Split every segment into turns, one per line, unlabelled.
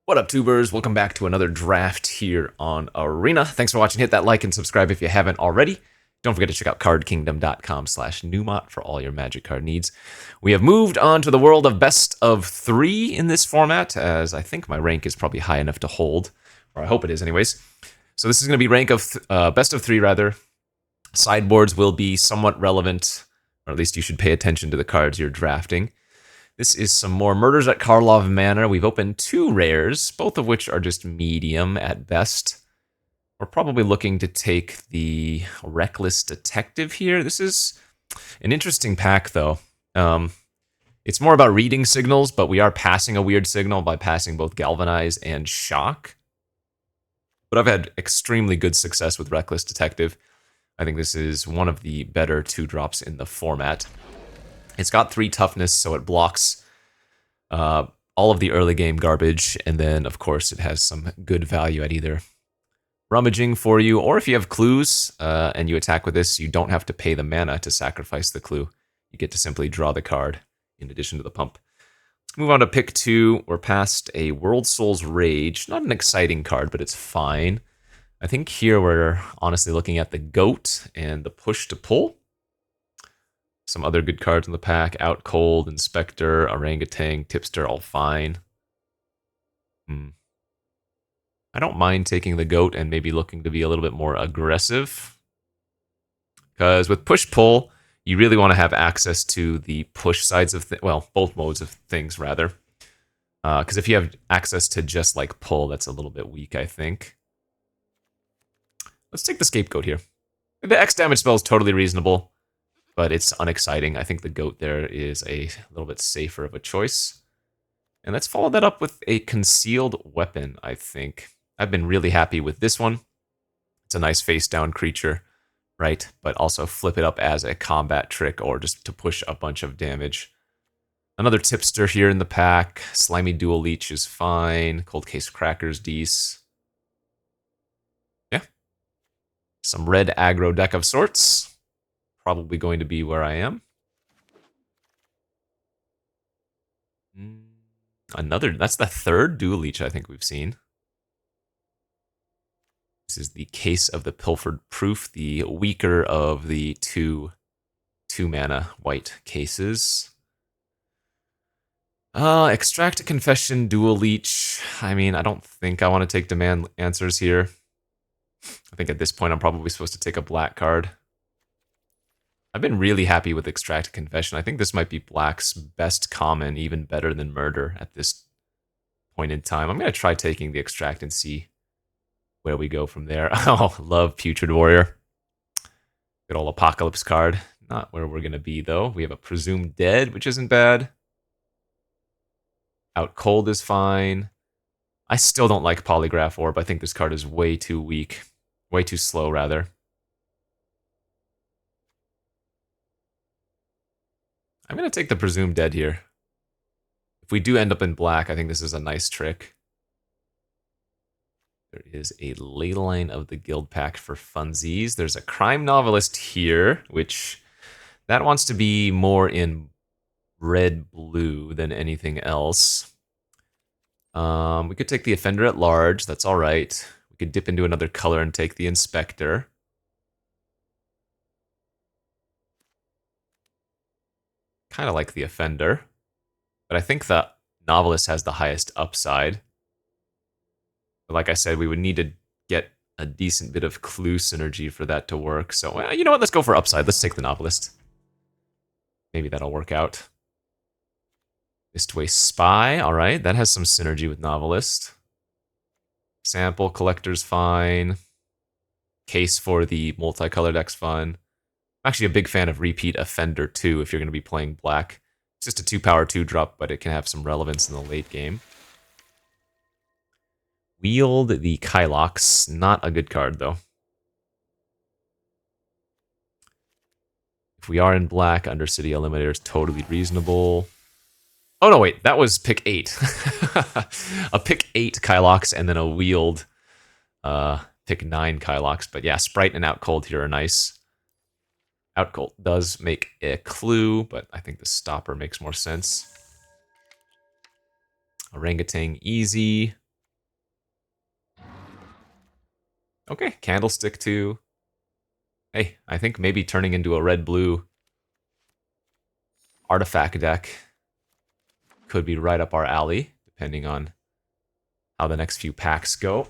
What up, tubers? Welcome back to another draft here on Arena. Thanks for watching. Hit that like and subscribe if you haven't already. Don't forget to check out cardkingdom.com/Numot for all your Magic card needs. We have moved on to the world of best of 3 in this format, as I think my rank is probably high enough to hold, or I hope it is anyways. So this is going to be rank of best of 3 rather. Sideboards will be somewhat relevant, or at least you should pay attention to the cards you're drafting. This is some more Murders at Karlov Manor. We've opened 2 rares, both of which are just medium at best. We're probably looking to take the Reckless Detective here. This is an interesting pack, though. It's more about reading signals, but we are passing a weird signal by passing both Galvanize and Shock. But I've had extremely good success with Reckless Detective. I think this is one of the better 2-drops in the format. It's got 3 toughness, so it blocks all of the early game garbage, and then, of course, it has some good value at either rummaging for you, or if you have clues and you attack with this, you don't have to pay the mana to sacrifice the clue. You get to simply draw the card in addition to the pump. Let's move on to pick 2. We're past a World Soul's Rage. Not an exciting card, but it's fine. I think here we're honestly looking at the Goat and the Push to Pull. Some other good cards in the pack. Out Cold, Inspector, Orangutan, Tipster, all fine. I don't mind taking the Goat and maybe looking to be a little bit more aggressive. Because with Push-Pull, you really want to have access to the push sides of well, both modes of things, rather. Because if you have access to just like pull, that's a little bit weak, I think. Let's take the Scapegoat here. The X damage spell is totally reasonable, but it's unexciting. I think the Goat there is a little bit safer of a choice. And let's follow that up with a Concealed Weapon, I think. I've been really happy with this one. It's a nice face-down creature, right? But also flip it up as a combat trick or just to push a bunch of damage. Another Tipster here in the pack. Slimy Dual Leech is fine. Cold Case Crackers, Deece. Yeah. Some red aggro deck of sorts. Probably going to be where I am. That's the 3rd Dual Leech I think we've seen. This is the Case of the Pilfered Proof, the weaker of the 2-mana white cases. Extract a Confession, Dual Leech. I mean, I don't think I want to take Demand Answers here. I think at this point I'm probably supposed to take a black card. I've been really happy with Extract a Confession. I think this might be Black's best common, even better than Murder at this point in time. I'm going to try taking the Extract and see where we go from there. Oh, love Putrid Warrior. Good old Apocalypse card. Not where we're going to be, though. We have a Presumed Dead, which isn't bad. Out Cold is fine. I still don't like Polygraph Orb. I think this card is way too weak. Way too slow, rather. I'm going to take the Presumed Dead here. If we do end up in black, I think this is a nice trick. There is a Leyline of the Guild pack for funsies. There's a Crime Novelist here, which that wants to be more in red-blue than anything else. We could take the Offender at Large. That's all right. We could dip into another color and take the Inspector. Kind of like the Offender. But I think the Novelist has the highest upside. But like I said, we would need to get a decent bit of clue synergy for that to work. So, you know what? Let's go for upside. Let's take the Novelist. Maybe that'll work out. Mistway Spy. All right, that has some synergy with Novelist. Sample Collector's fine. Case for the multicolored deck's fun. I'm actually a big fan of Repeat Offender too if you're going to be playing black. It's just a 2-power 2-drop, but it can have some relevance in the late game. Wield the Kylox. Not a good card, though. If we are in black, Undercity Eliminator is totally reasonable. Oh, no, wait. That was pick 8. A pick 8 Kylox and then a Wield pick 9 Kylox. But yeah, Sprite and Out Cold here are nice. Out Cold does make a clue, but I think the Stopper makes more sense. Orangutan, easy. Okay, Candlestick 2. Hey, I think maybe turning into a red-blue artifact deck could be right up our alley, depending on how the next few packs go.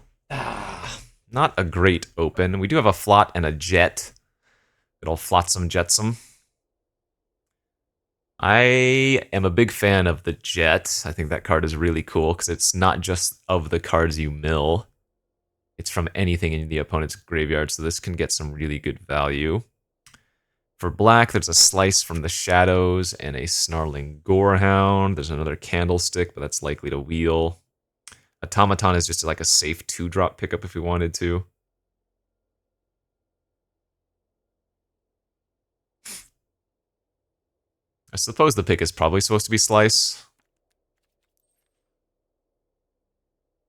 Not a great open. We do have a Flot and a Jet. It'll Flotsam Jetsam. I am a big fan of the Jet. I think that card is really cool because it's not just of the cards you mill. It's from anything in the opponent's graveyard, so this can get some really good value. For black, there's a Slice from the Shadows and a Snarling Gorehound. There's another Candlestick, but that's likely to wheel. Automaton is just like a safe 2-drop pickup if we wanted to. I suppose the pick is probably supposed to be Slice.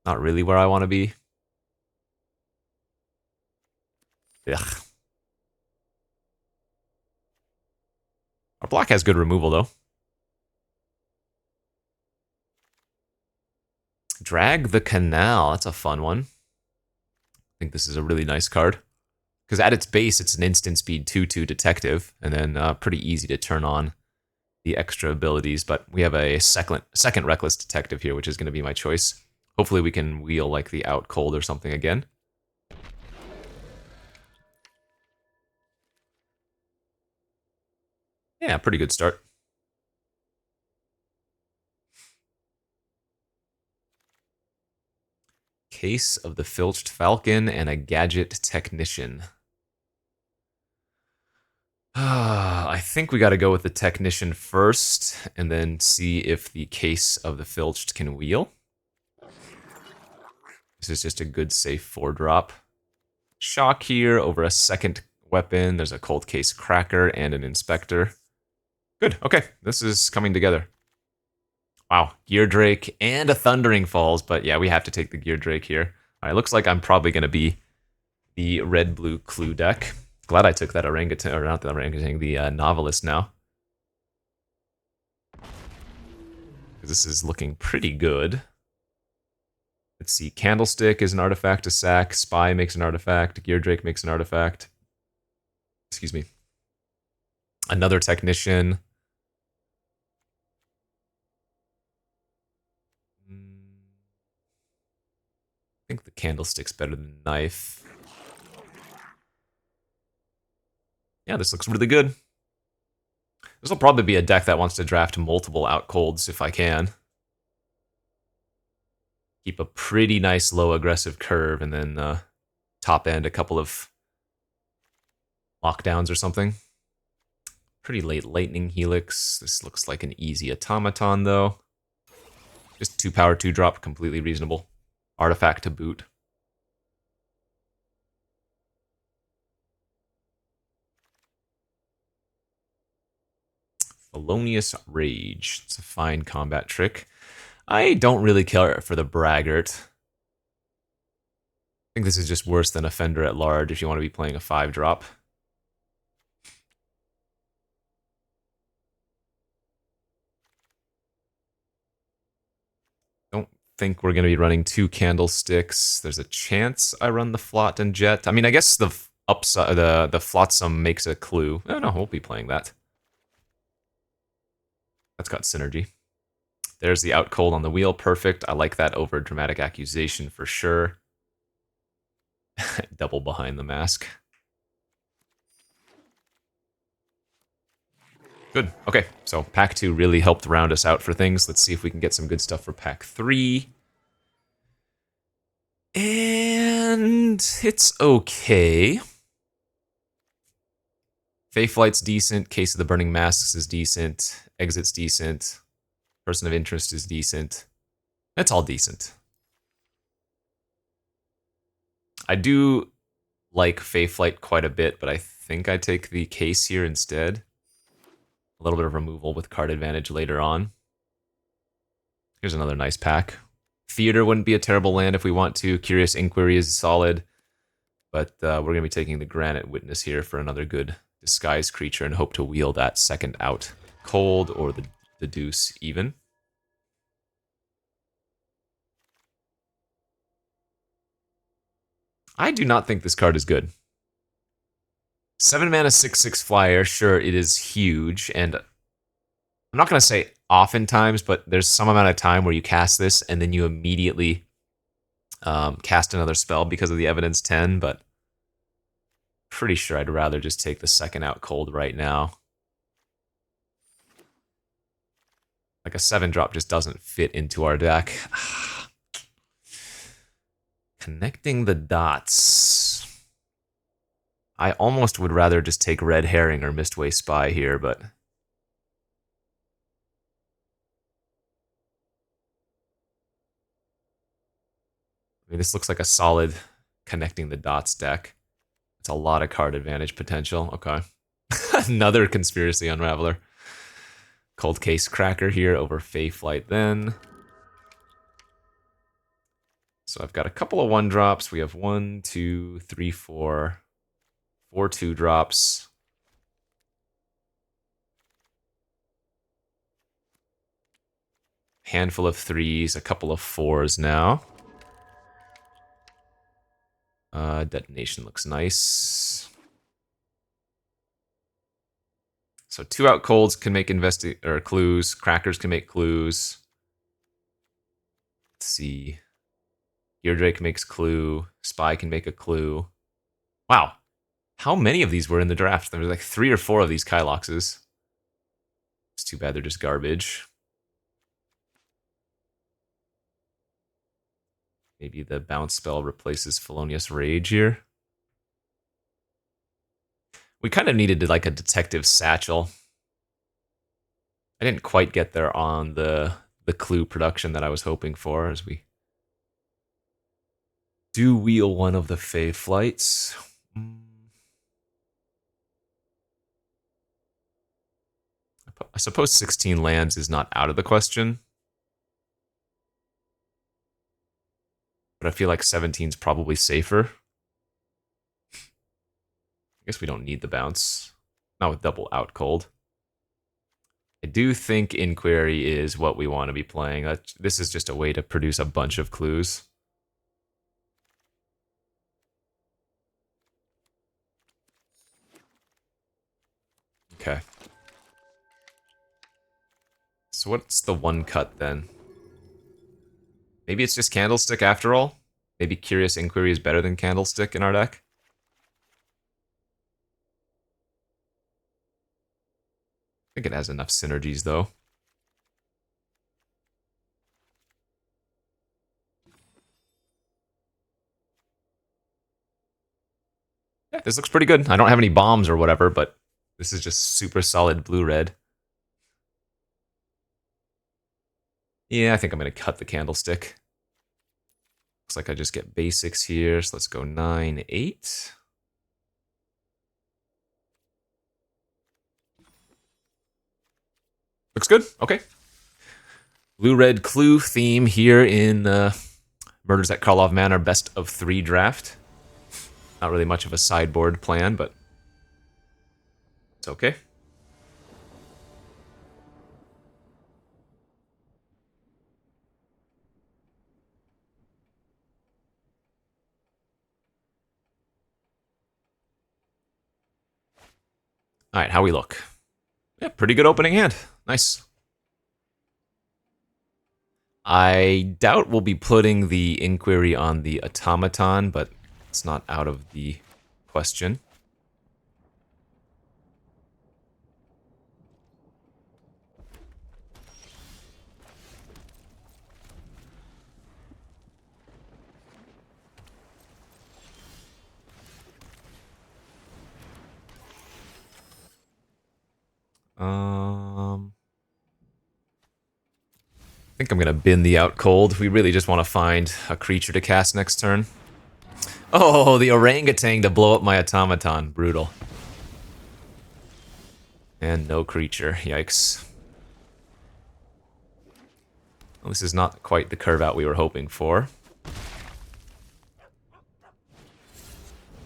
Not really where I want to be. Ugh. Our black has good removal, though. Drag the Canal. That's a fun one. I think this is a really nice card. Because at its base, it's an instant speed 2/2 detective, and then pretty easy to turn on the extra abilities. But we have a second reckless detective here, which is going to be my choice. Hopefully we can wheel like the out cold or something again. Yeah, pretty good start. Case of the Filched Falcon and a Gadget Technician. I think we got to go with the Technician first, and then see if the Case of the Filched can wheel. This is just a good safe 4-drop. Shock here over a second weapon. There's a Cold Case Cracker and an Inspector. Good, okay, this is coming together. Wow, Gear Drake and a Thundering Falls, but yeah, we have to take the Gear Drake here. All right, looks like I'm probably going to be the red-blue clue deck. Glad I took that orangutan, or not the orangutan, the novelist now. This is looking pretty good. Let's see, Candlestick is an artifact to sack, Spy makes an artifact, Gear Drake makes an artifact. Excuse me. Another Technician. I think the Candlestick's better than Knife. Yeah, this looks really good. This will probably be a deck that wants to draft multiple outcolds if I can. Keep a pretty nice low aggressive curve and then top end a couple of lockdowns or something. Pretty late Lightning Helix. This looks like an easy Automaton though. Just 2 power 2-drop, completely reasonable. Artifact to boot. Felonious Rage. It's a fine combat trick. I don't really care for the Braggart. I think this is just worse than Offender at Large if you want to be playing a 5-drop. Don't think we're going to be running 2 Candlesticks. There's a chance I run the Flot and Jet. I mean, I guess the upside, the Flotsam makes a clue. Oh no, we'll be playing that. That's got synergy. There's the out cold on the wheel. Perfect. I like that over Dramatic Accusation for sure. Double behind the mask. Good. Okay, so pack 2 really helped round us out for things. Let's see if we can get some good stuff for pack 3. And it's okay. Fae Flight's decent. Case of the Burning Masks is decent. Exit's decent. Person of Interest is decent. It's all decent. I do like Fae Flight quite a bit, but I think I take the Case here instead. A little bit of removal with card advantage later on. Here's another nice pack. Theater wouldn't be a terrible land if we want to. Curious Inquiry is solid. But we're going to be taking the Granite Witness here for another good disguise creature and hope to wheel that second out cold or the deuce even. I do not think this card is good. 7 mana, 6/6 flyer. Sure, it is huge, and I'm not going to say oftentimes, but there's some amount of time where you cast this and then you immediately cast another spell because of the Evidence 10, but pretty sure I'd rather just take the second out cold right now. Like a 7-drop just doesn't fit into our deck. Connecting the dots. I almost would rather just take Red Herring or Mistway Spy here, but I mean, this looks like a solid connecting the dots deck. It's a lot of card advantage potential. Okay. Another Conspiracy Unraveler. Cold Case Cracker here over Fey Flight then. So I've got a couple of 1-drops. We have 1, 2, 3, 4 2-drops. Handful of 3s, a couple of 4s now. Detonation looks nice. So 2-out colds can make clues. Crackers can make clues. Let's see. Eardrake makes clue. Spy can make a clue. Wow. How many of these were in the draft? There was like 3 or 4 of these Kyloxes. It's too bad they're just garbage. Maybe the bounce spell replaces Felonious Rage here. We kind of needed like a Detective Satchel. I didn't quite get there on the clue production that I was hoping for as we do wheel one of the Fey Flights. I suppose 16 lands is not out of the question. But I feel like 17 is probably safer. I guess we don't need the bounce. Not with double out cold. I do think Inquiry is what we want to be playing. This is just a way to produce a bunch of clues. Okay. So what's the 1 cut then? Maybe it's just Candlestick after all? Maybe Curious Inquiry is better than Candlestick in our deck? I think it has enough synergies, though. Yeah, this looks pretty good. I don't have any bombs or whatever, but this is just super solid blue-red. Yeah, I think I'm going to cut the Candlestick. Looks like I just get basics here, so let's go 9, 8. Looks good. Okay. Blue-red clue theme here in Murders at Karlov Manor best of 3 draft. Not really much of a sideboard plan, but it's okay. All right, how we look? Yeah, pretty good opening hand. Nice. I doubt we'll be putting the Inquiry on the Automaton, but it's not out of the question. I think I'm going to bin the out cold. We really just want to find a creature to cast next turn. Oh, the orangutan to blow up my Automaton. Brutal. And no creature. Yikes. Well, this is not quite the curve out we were hoping for.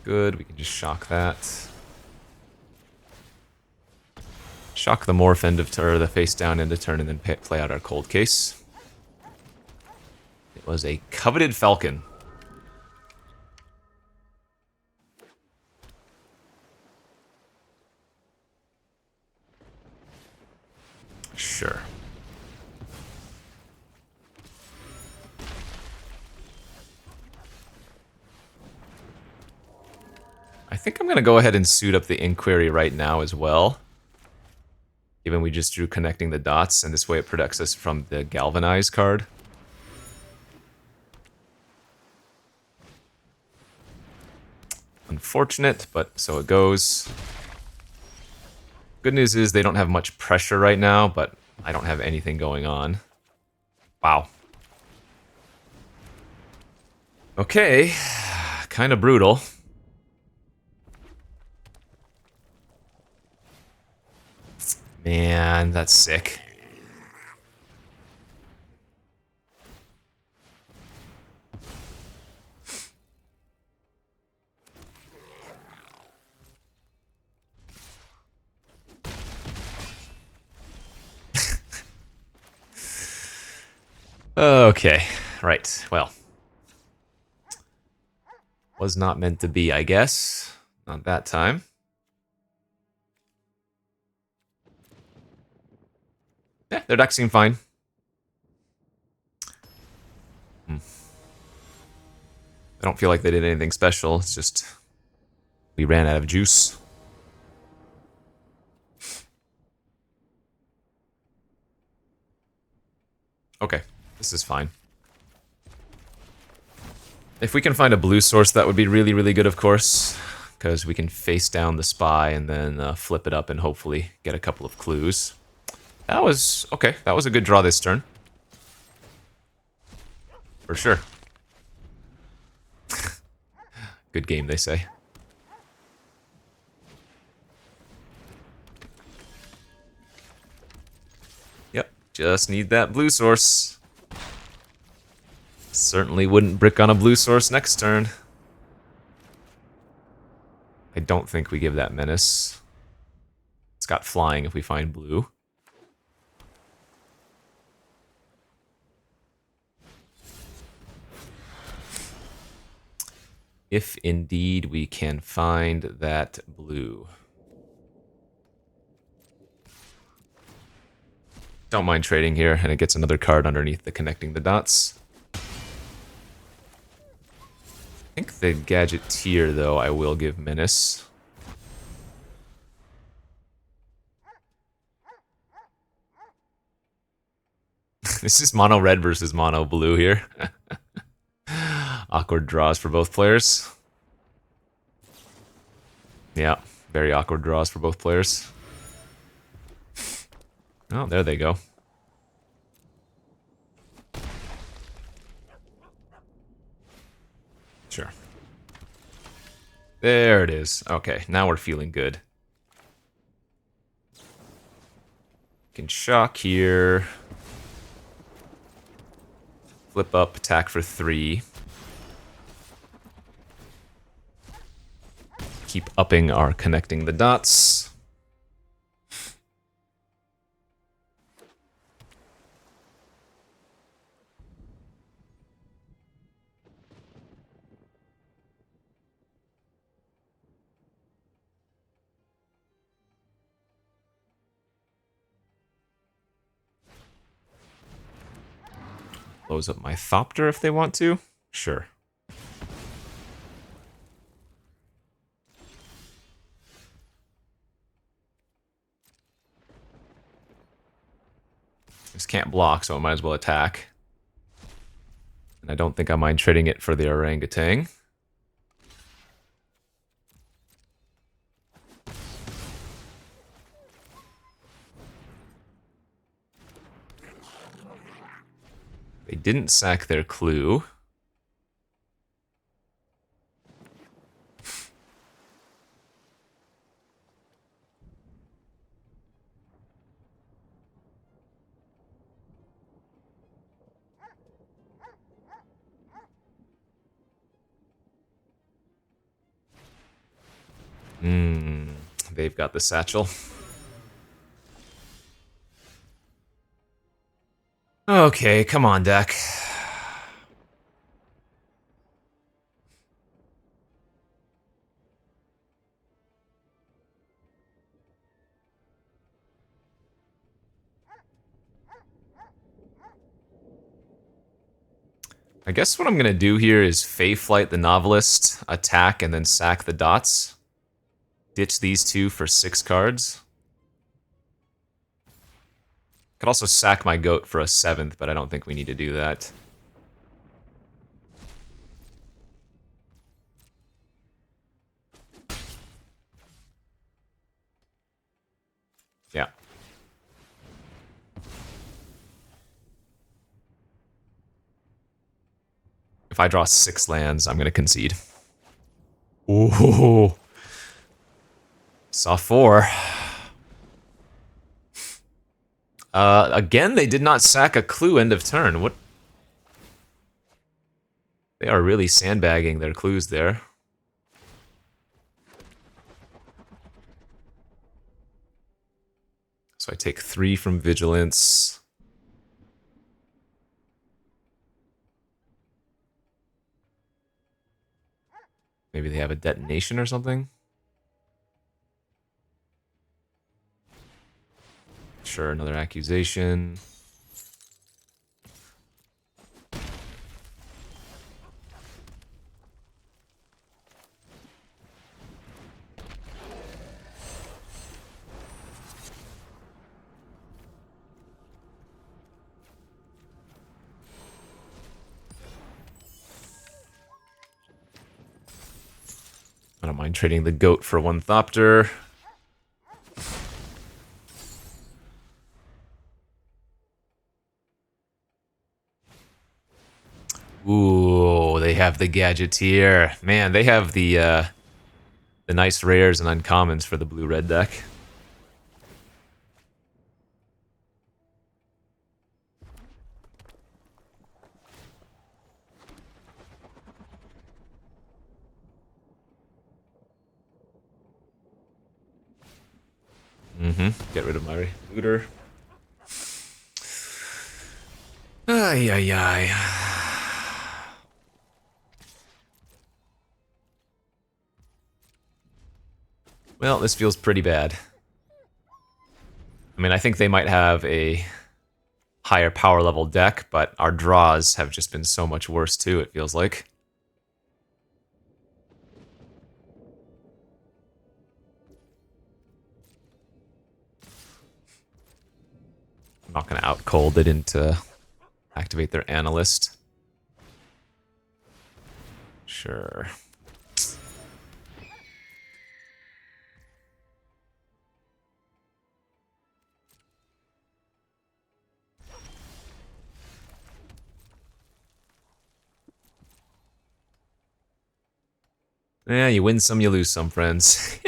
Good, we can just shock that. Shock the morph end of turn, the face down end of turn, and then play out our cold case. It was a Coveted Falcon. think I'm going to go ahead and suit up the Inquiry right now as well. Given we just drew Connecting the Dots, and this way it protects us from the Galvanize card. Unfortunate, but so it goes. Good news is they don't have much pressure right now, but I don't have anything going on. Wow. Okay, kind of brutal. Man, that's sick. Okay, right, well. Was not meant to be, I guess. Not that time. Yeah, their deck seemed fine. I don't feel like they did anything special, it's just we ran out of juice. Okay, this is fine. If we can find a blue source, that would be really, really good, of course. Because we can face down the spy and then flip it up and hopefully get a couple of clues. That was... okay, that was a good draw this turn. For sure. Good game, they say. Yep, just need that blue source. Certainly wouldn't brick on a blue source next turn. I don't think we give that menace. It's got flying if we find blue. If indeed we can find that blue. Don't mind trading here, and it gets another card underneath the Connecting the Dots. I think the Gadgeteer, though, I will give menace. This is mono red versus mono blue here. Awkward draws for both players. Yeah, very awkward draws for both players. Oh, there they go. Sure. There it is. Okay, now we're feeling good. Can shock here. Flip up, attack for 3. Keep upping our Connecting the Dots. Close up my Thopter if they want to. Sure. Just can't block, so I might as well attack. And I don't think I mind trading it for the Orangutan. They didn't sack their clue. They've got the satchel. Okay, come on, deck. I guess what I'm gonna do here is Fey Flight the Novelist, attack, and then sack the dots. ditch these two for 6 cards. Could also sack my goat for a 7th, but I don't think we need to do that. Yeah. If I draw 6 lands, I'm going to concede. Ooh. Saw 4. Again, they did not sack a clue end of turn. What? They are really sandbagging their clues there. So I take 3 from Vigilance. Maybe they have a detonation or something? Sure, another accusation. I don't mind trading the goat for 1 Thopter. Ooh, they have the Gadgeteer. Man, they have the nice rares and uncommons for the blue-red deck. Get rid of my looter. Ay, ay, ay. Well, this feels pretty bad. I mean, I think they might have a higher power level deck, but our draws have just been so much worse too, it feels like. I'm not going to out cold. They didn't activate their analyst. Sure. Yeah, you win some, you lose some, friends.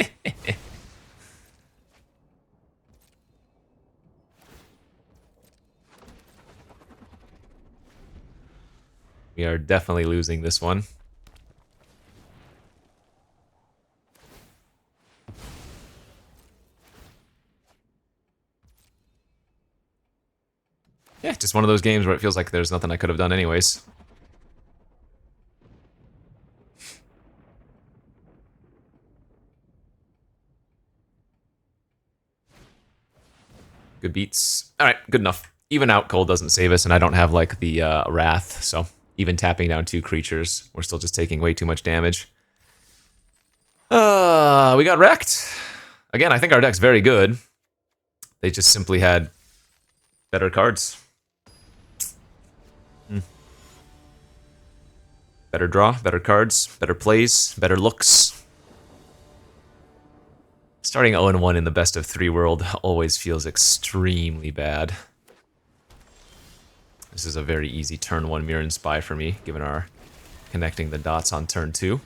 We are definitely losing this one. Yeah, just one of those games where it feels like there's nothing I could have done anyways. Good beats. Alright, good enough. Even out cold doesn't save us, and I don't have, like, the Wrath, so even tapping down 2 creatures, we're still just taking way too much damage. We got wrecked. Again, I think our deck's very good. They just simply had better cards. Better draw, better cards, better plays, better looks. Starting 0-1 in the best of 3 world always feels extremely bad. This is a very easy turn 1 Mirror and Spy for me, given our connecting the dots on turn 2.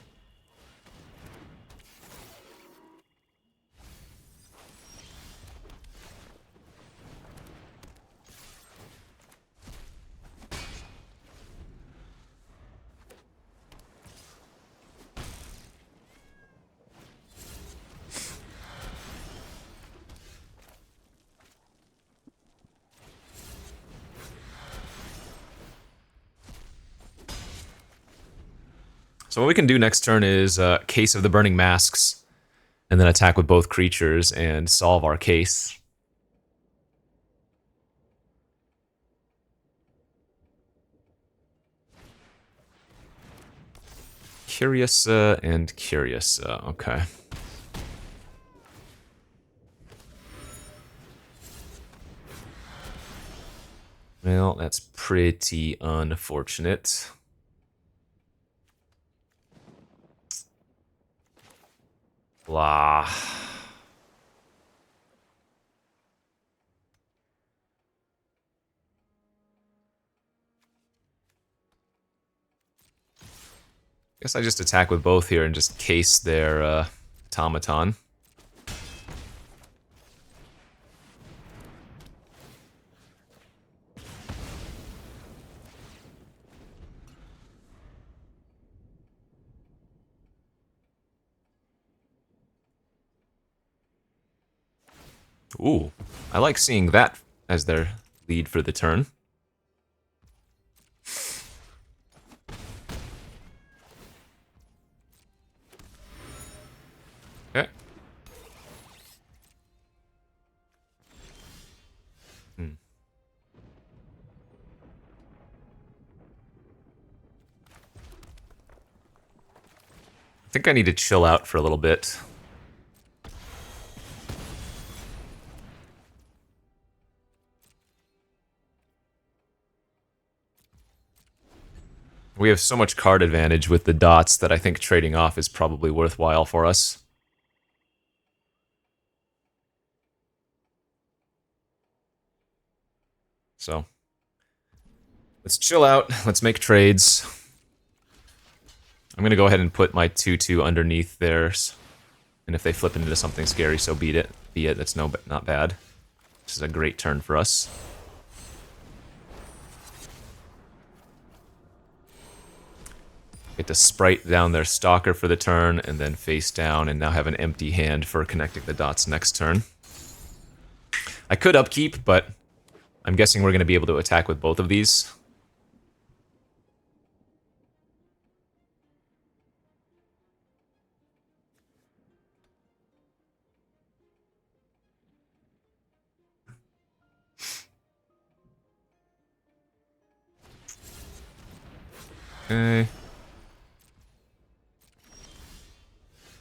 So what we can do next turn is Case of the Burning Masks, and then attack with both creatures and solve our case. Curious and Curious, okay. Well, that's pretty unfortunate. Blah. Guess I just attack with both here and just case their automaton. Ooh, I like seeing that as their lead for the turn. Okay. I think I need to chill out for a little bit. We have so much card advantage with the dots that I think trading off is probably worthwhile for us. So, let's chill out. Let's make trades. I'm going to go ahead and put my 2/2 underneath theirs. And if they flip into something scary, so be it. That's not bad. This is a great turn for us. Get to sprite down their stalker for the turn, and then face down, and now have an empty hand for connecting the dots next turn. I could upkeep, but I'm guessing we're going to be able to attack with both of these. Okay.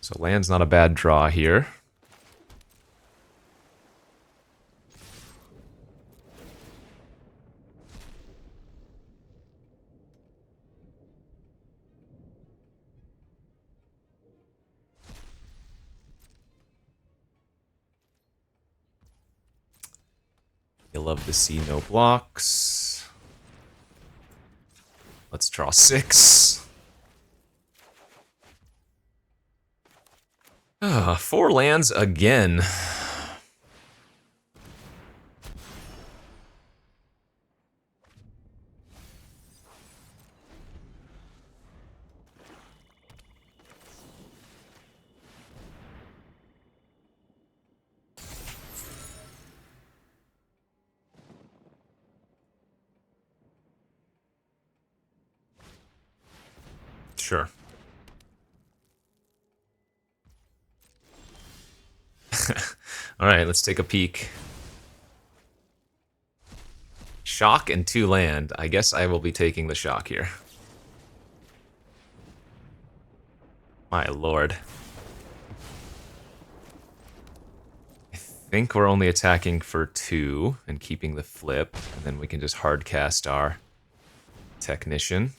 So land's not a bad draw here. You'll love to see no blocks. Let's draw 6. 4 lands again. Sure. Alright, let's take a peek. Shock and 2 land. I guess I will be taking the shock here. My lord. I think we're only attacking for 2 and keeping the flip, and then we can just hardcast our technician.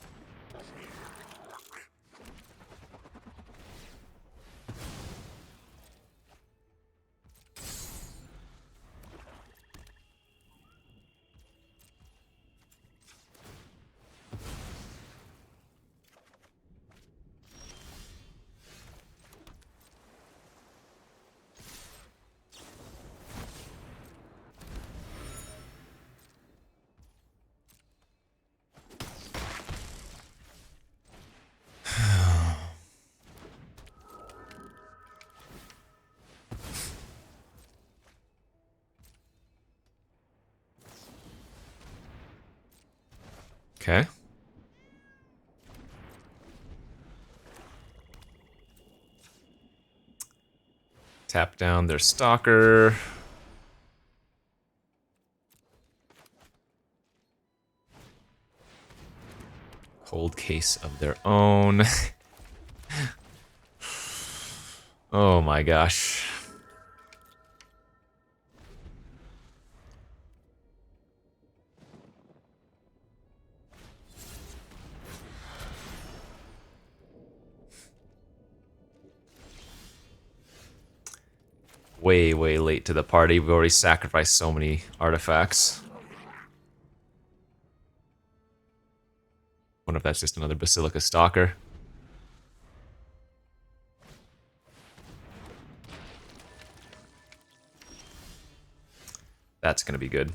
Okay. Tap down their stalker. Cold case of their own. Oh my gosh. way, way late to the party. We've already sacrificed so many artifacts. Wonder if that's just another Basilica Stalker. That's gonna be good.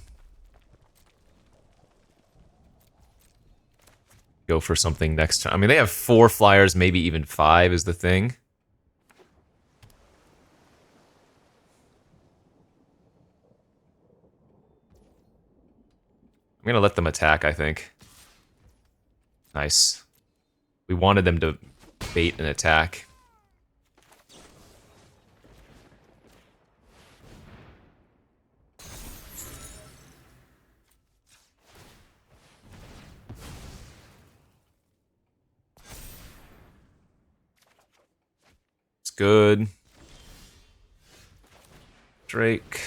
Go for something next time. I mean, they have 4 flyers, maybe even 5 is the thing. I'm gonna let them attack, I think. Nice. We wanted them to bait an attack. It's good. Drake.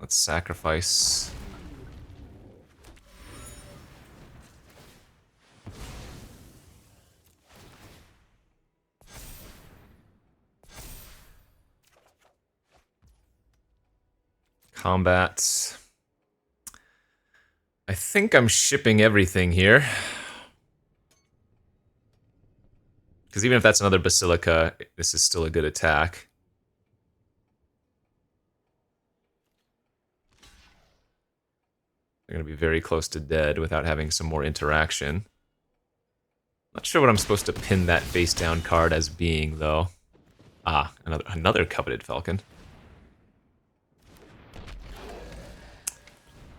Let's sacrifice. Combat. I think I'm shipping everything here. Because even if that's another Basilica, this is still a good attack. They're going to be very close to dead without having some more interaction. Not sure what I'm supposed to pin that face down card as being, though. Ah, another Coveted Falcon.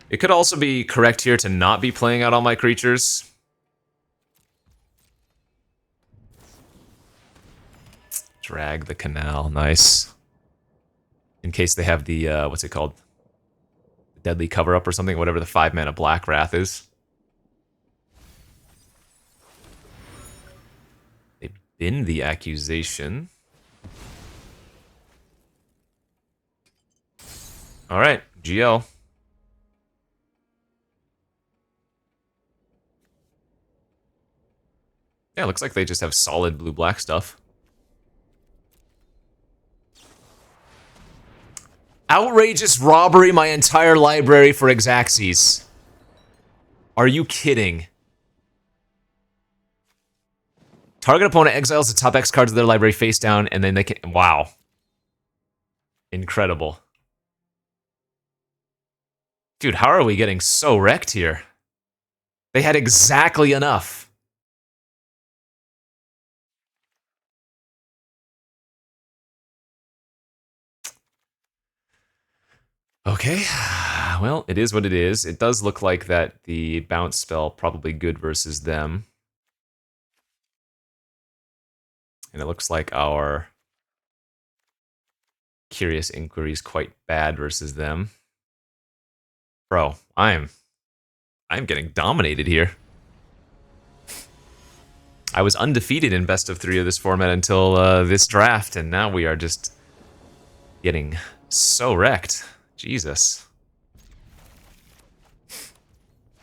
It could also be correct here to not be playing out all my creatures. Drag the Canal, nice. In case they have the, what's it called? Deadly Cover-Up or something, whatever the 5-mana Black Wrath is. They bin the Accusation. Alright, GL. Yeah, looks like they just have solid blue-black stuff. Outrageous robbery my entire library for Exaxes. Are you kidding? Target opponent exiles the top X cards of their library face down, and then they can... Wow. Incredible. Dude, how are we getting so wrecked here? They had exactly enough. Okay, well, it is what it is. It does look like that the bounce spell probably good versus them. And it looks like our Curious Inquiry is quite bad versus them. Bro, I'm getting dominated here. I was undefeated in best of 3 of this format until this draft, and now we are just getting so wrecked. Jesus.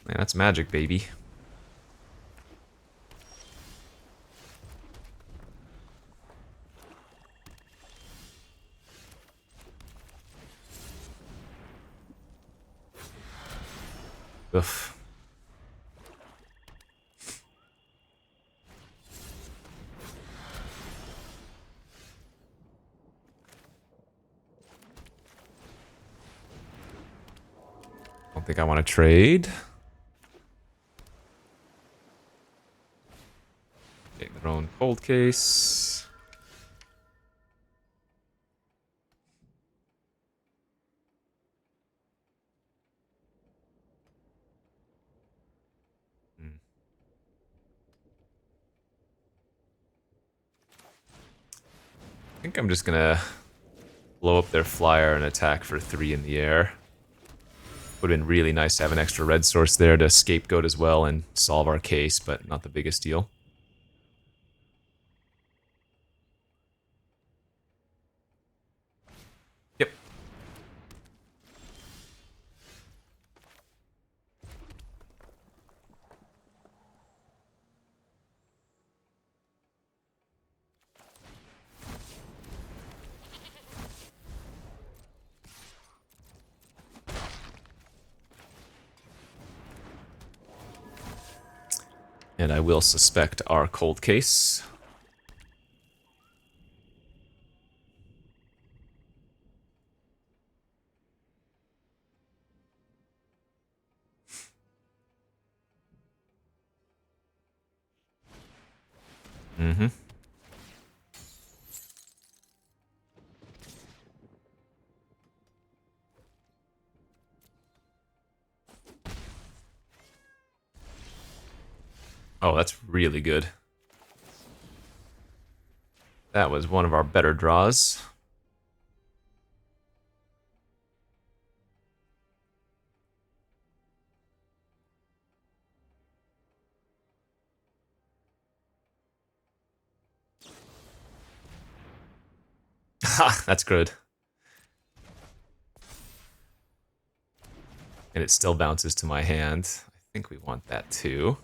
Man, that's magic, baby. Oof. Don't think I want to trade. Take their own cold case. I think I'm just gonna blow up their flyer and attack for 3 in the air. Would have been really nice to have an extra red source there to scapegoat as well and solve our case, but not the biggest deal. Yep. And I will suspect our cold case. Mm-hmm. Oh, that's really good. That was one of our better draws. Ha! That's good. And it still bounces to my hand. I think we want that too.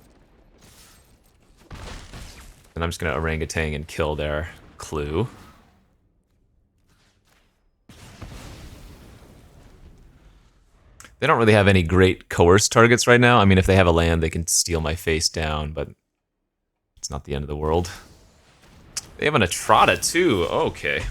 And I'm just gonna orangutan and kill their clue. They don't really have any great coerce targets right now. I mean, if they have a land, they can steal my face down, but it's not the end of the world. They have an Atrata too. Okay.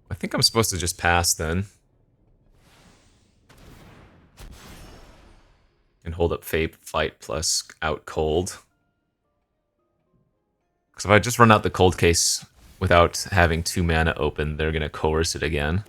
I think I'm supposed to just pass then. And hold up Fate, Fight plus out Cold. Because if I just run out the Cold case without having 2 mana open, they're going to coerce it again.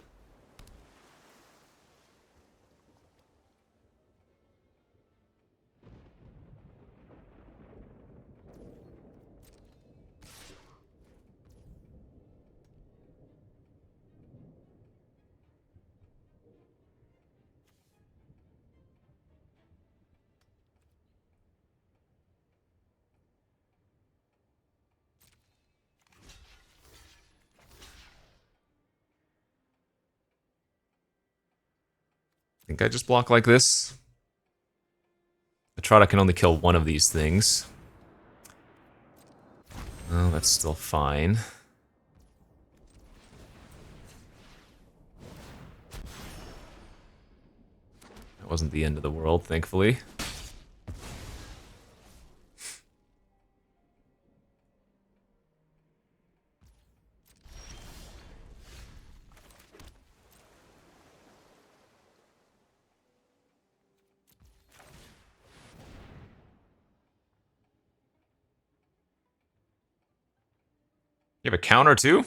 I think I just block like this. Atrata can only kill one of these things. Oh, that's still fine. That wasn't the end of the world, thankfully. You have a counter too?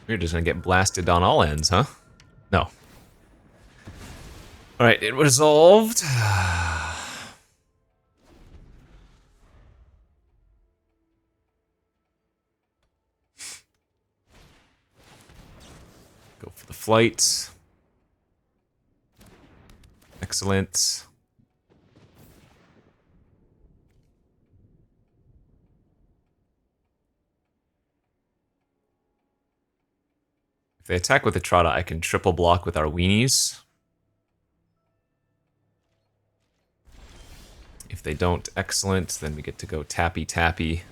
You're just gonna get blasted on all ends, huh? No. Alright, it resolved. Go for the flight. Excellent. If they attack with the Trotta, I can triple block with our weenies. If they don't, excellent. Then we get to go tappy tappy.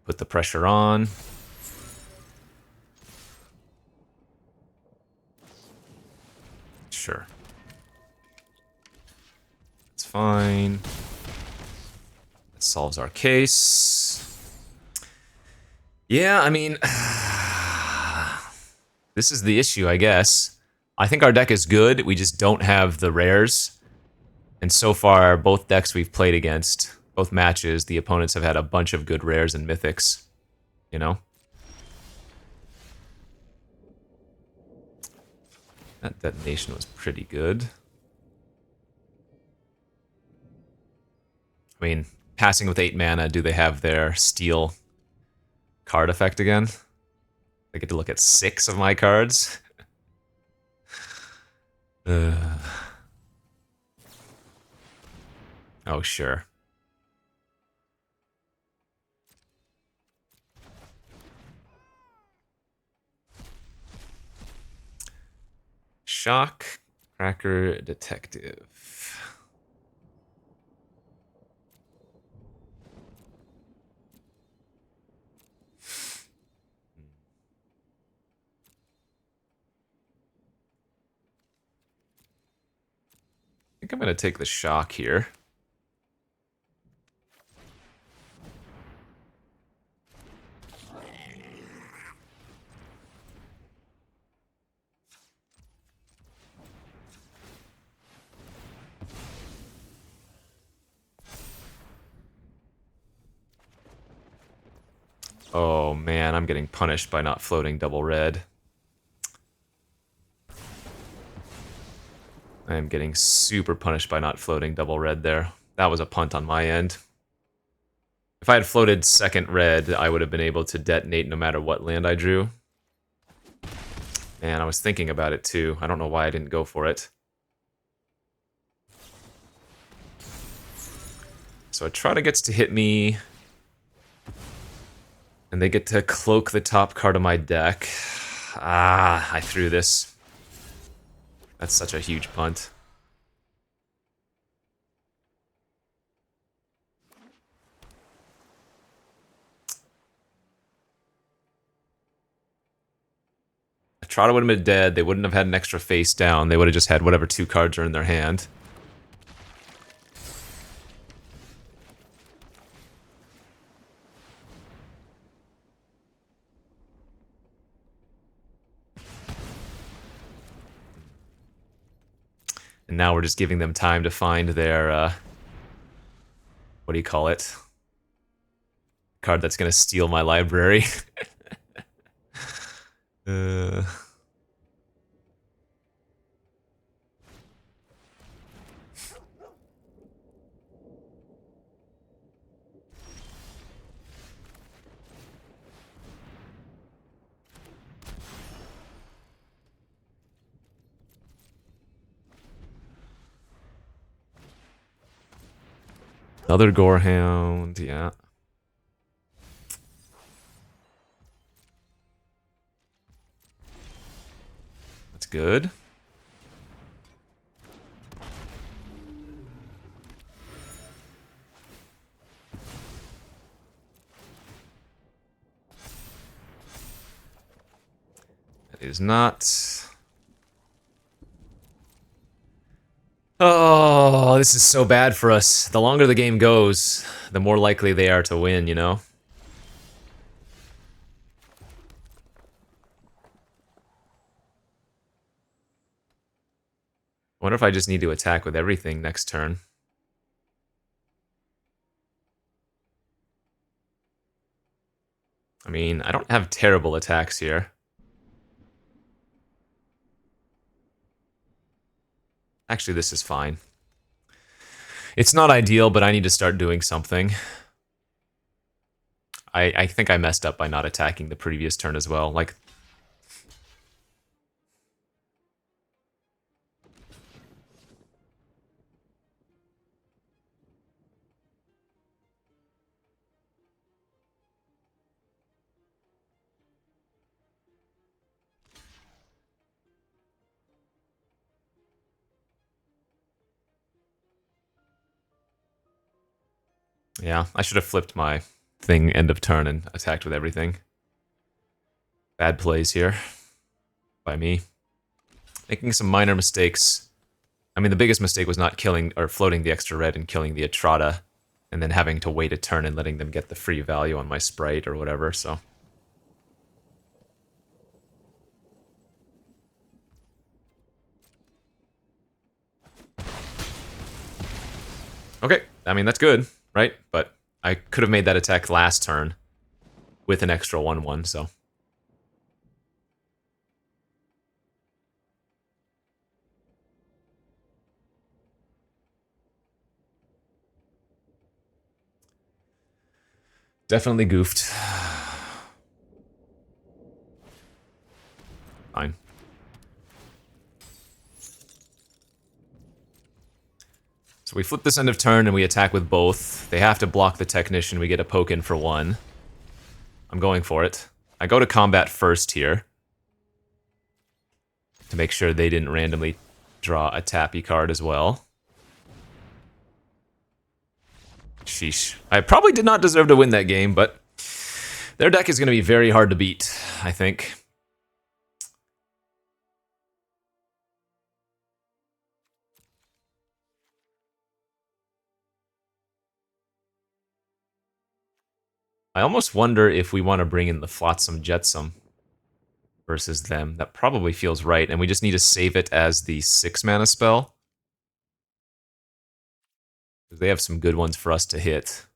Put the pressure on. Sure. It's fine. That solves our case. Yeah, I mean, this is the issue, I guess. I think our deck is good, we just don't have the rares. And so far, both decks we've played against, both matches, the opponents have had a bunch of good rares and mythics, you know? That detonation was pretty good. I mean, passing with 8 mana, do they have their steal card effect again? They get to look at 6 of my cards? Oh, sure. shock, cracker, detective. I think I'm going to take the shock here. Oh man, I'm getting punished by not floating double red. I am getting super punished by not floating double red there. That was a punt on my end. If I had floated second red, I would have been able to detonate no matter what land I drew. And I was thinking about it too. I don't know why I didn't go for it. So Etrata gets to hit me. And they get to cloak the top card of my deck. Ah, I threw this. That's such a huge punt. Etrata would have been dead. They wouldn't have had an extra face down. They would have just had whatever 2 cards are in their hand. And now we're just giving them time to find their, what do you call it? Card that's going to steal my library. Another Gorehound, yeah. That's good. That is not... Oh, this is so bad for us. The longer the game goes, the more likely they are to win, you know? I wonder if I just need to attack with everything next turn. I mean, I don't have terrible attacks here. Actually, this is fine. It's not ideal, but I need to start doing something. I think I messed up by not attacking the previous turn as well. Like, yeah, I should have flipped my thing end of turn and attacked with everything. Bad plays here by me. Making some minor mistakes. I mean, the biggest mistake was not killing or floating the extra red and killing the Etrata, and then having to wait a turn and letting them get the free value on my sprite or whatever, so. Okay, I mean, that's good, right? But I could have made that attack last turn with an extra 1/1, so. Definitely goofed. Fine. So we flip this end of turn and we attack with both. They have to block the Technician. We get a poke in for 1. I'm going for it. I go to combat first here. to make sure they didn't randomly draw a tappy card as well. Sheesh. I probably did not deserve to win that game, but their deck is going to be very hard to beat, I think. I almost wonder if we want to bring in the Flotsam Jetsam versus them. That probably feels right, and we just need to save it as the 6-mana spell. They have some good ones for us to hit.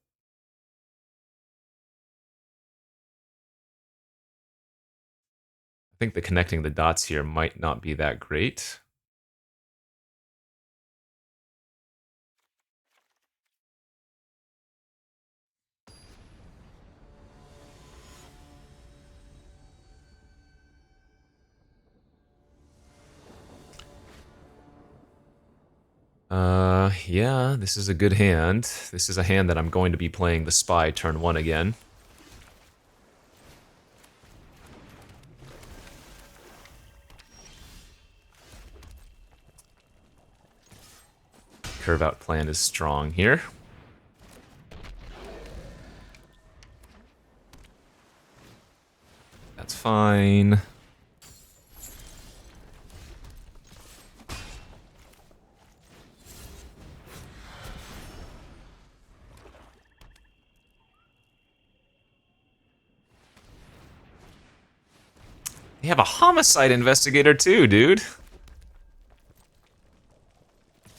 I think the connecting the dots here might not be that great. Yeah, this is a good hand. This is a hand that I'm going to be playing the Spy turn 1 again. Curve out plan is strong here. That's fine. They have a homicide investigator too, dude.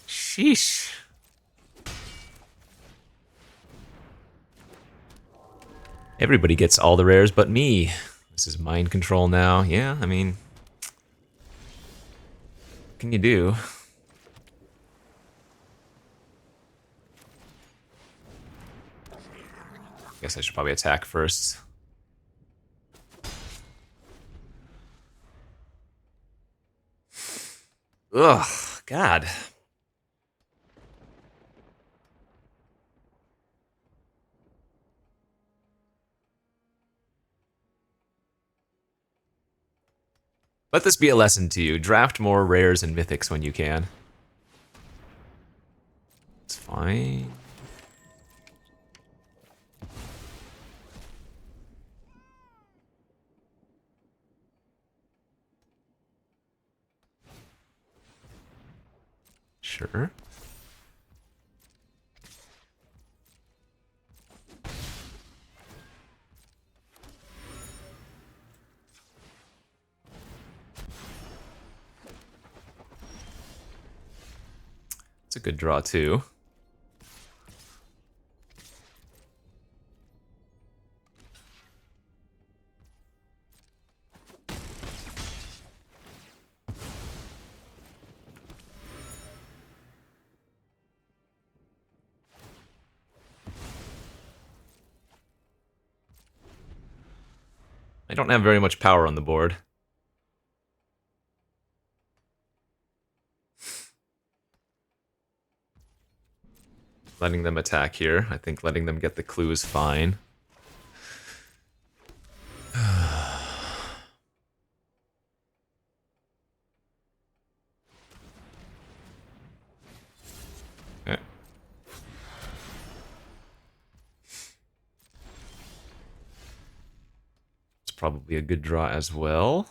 Sheesh. Everybody gets all the rares but me. This is mind control now. Yeah, I mean, what can you do? Guess I should probably attack first. Ugh, God. Let this be a lesson to you. Draft more rares and mythics when you can. It's fine. Sure. It's a good draw too. I don't have very much power on the board. Letting them attack here. I think letting them get the clue is fine. Okay. It's probably a good draw as well.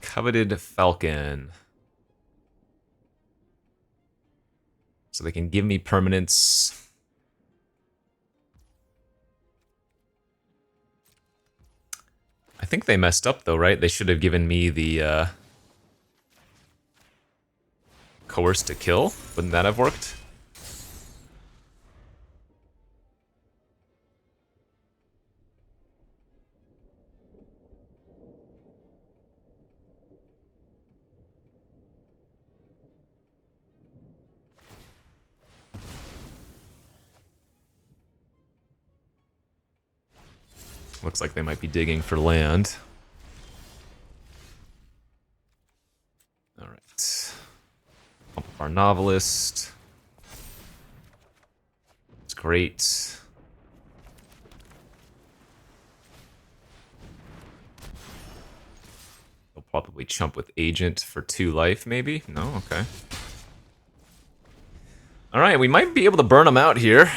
Coveted Falcon. So they can give me permanents. I think they messed up though, right? They should have given me the Coerce to kill. Wouldn't that have worked? Looks like they might be digging for land. Alright. Pump up our Novelist. great. He'll probably chump with Agent for 2 life, maybe? No? Okay. Alright, we might be able to burn him out here.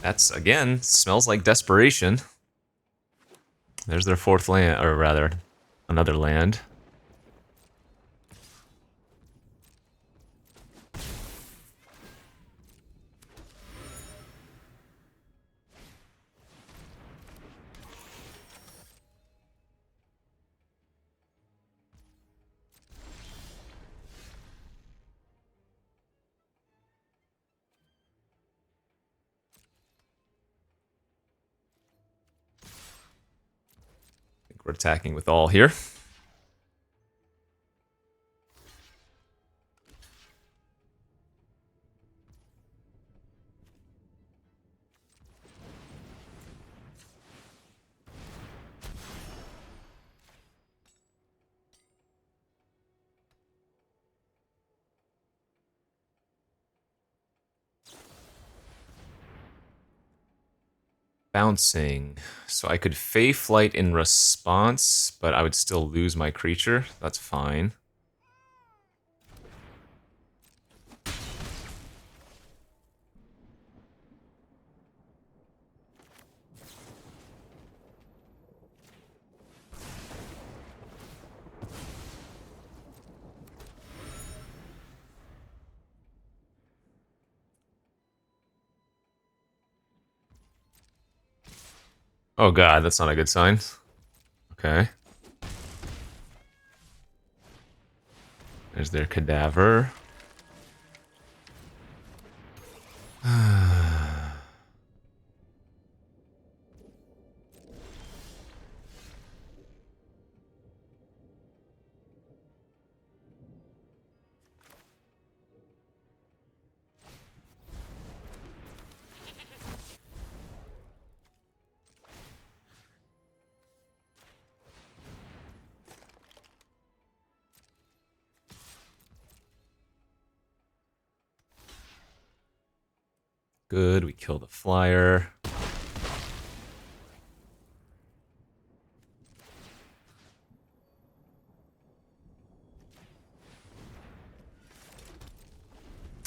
That's, again, smells like desperation. There's their 4th land, or rather, another land. I think we're attacking with all here. Bouncing. So I could Fey Flight in response, but I would still lose my creature. That's fine. Oh god, that's not a good sign. Okay. There's their cadaver. Good, we kill the flyer.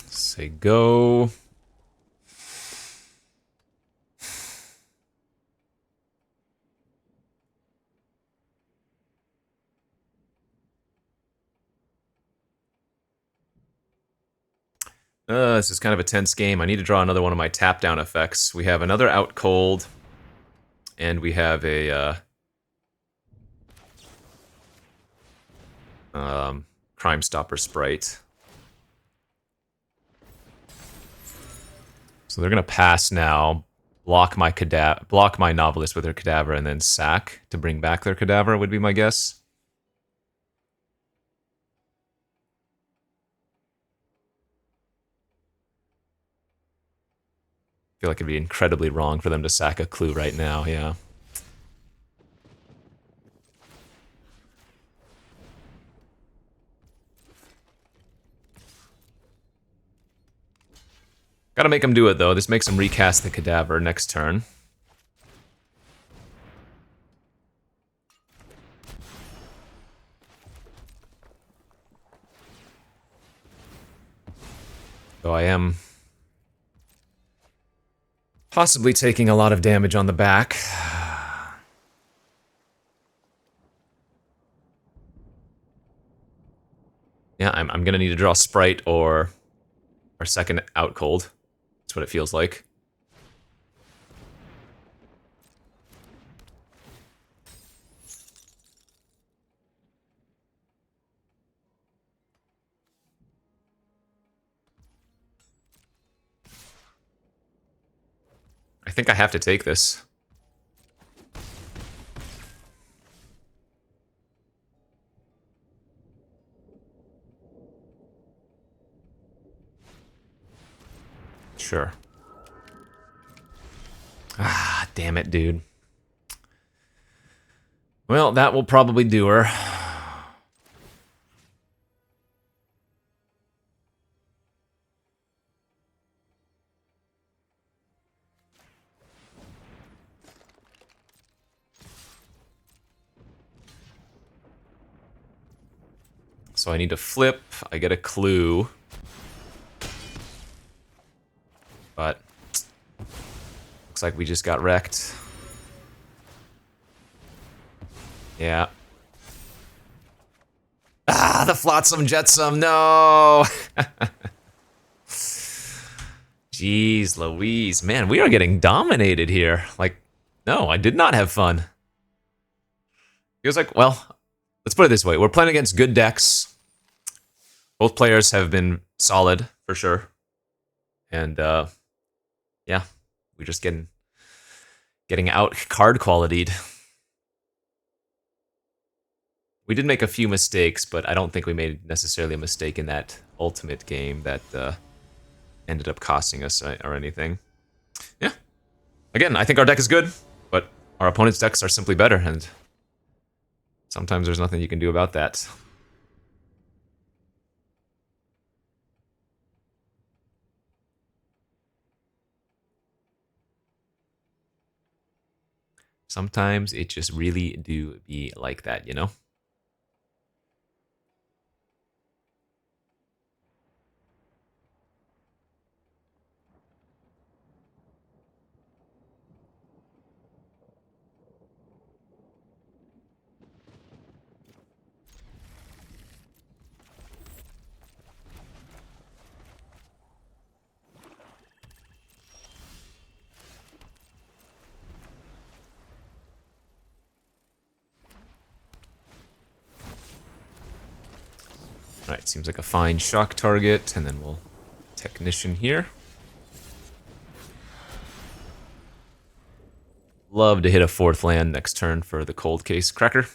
Say go. This is kind of a tense game. I need to draw another one of my tap down effects. We have another out cold, and we have a Crime Stopper Sprite. So they're gonna pass now, block my novelist with their cadaver, and then sack to bring back their cadaver would be my guess. I feel like it'd be incredibly wrong for them to sack a clue right now, yeah. Gotta make them do it, though. This makes them recast the cadaver next turn. Though I am possibly taking a lot of damage on the back. Yeah, I'm gonna need to draw Sprite or our second out cold. That's what it feels like. I think I have to take this. Sure. Ah, damn it, dude. Well, that will probably do her. So I need to flip. I get a clue. But looks like we just got wrecked. Yeah. Ah, the Flotsam Jetsam, no! Jeez Louise. Man, we are getting dominated here. Like, no, I did not have fun. Feels like, well, let's put it this way. We're playing against good decks. Both players have been solid, for sure. And, yeah, we're just getting out card quality'd. We did make a few mistakes, but I don't think we made necessarily a mistake in that ultimate game that ended up costing us or anything. Yeah. Again, I think our deck is good, but our opponent's decks are simply better, and sometimes there's nothing you can do about that. Sometimes it just really do be like that, you know? Alright, seems like a fine shock target, and then we'll Technician here. Love to hit a 4th land next turn for the Cold Case Cracker.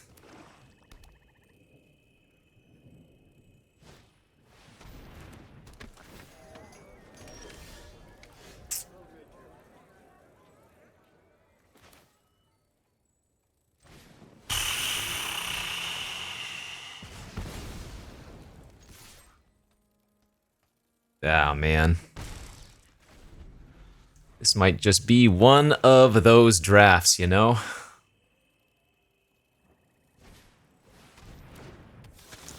Ah, man. This might just be one of those drafts, you know?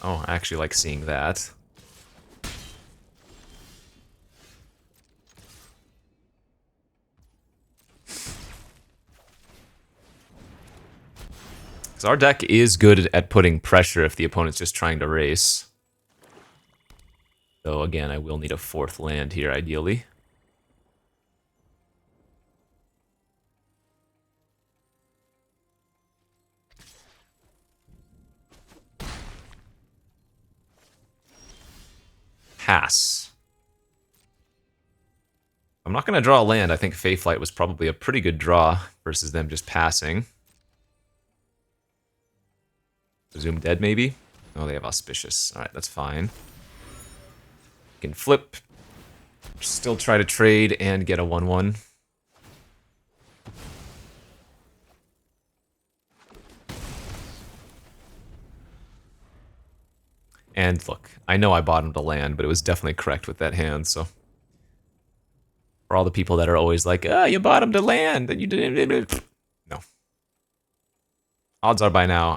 Oh, I actually like seeing that. Because our deck is good at putting pressure if the opponent's just trying to race. Though, again, I will need a 4th land here, ideally. Pass. I'm not going to draw a land. I think Feyflight was probably a pretty good draw versus them just passing. Presume dead, maybe? Oh, they have Auspicious. Alright, that's fine. Can flip. Still try to trade and get a 1-1. And look, I know I bottomed a land, but it was definitely correct with that hand, so... For all the people that are always like, oh, you bottomed a land, and you didn't... No. Odds are by now,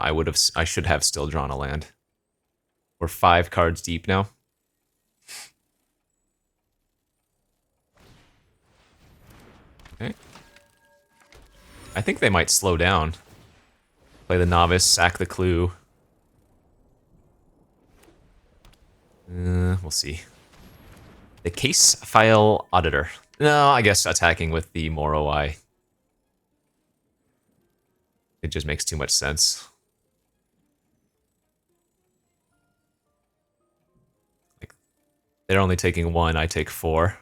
I should have still drawn a land. We're 5 cards deep now. Okay. I think they might slow down. Play the Novice, sack the Clue. We'll see. The Case File Auditor. No, I guess attacking with the Moro Eye. It just makes too much sense. Like, they're only taking 1, I take 4.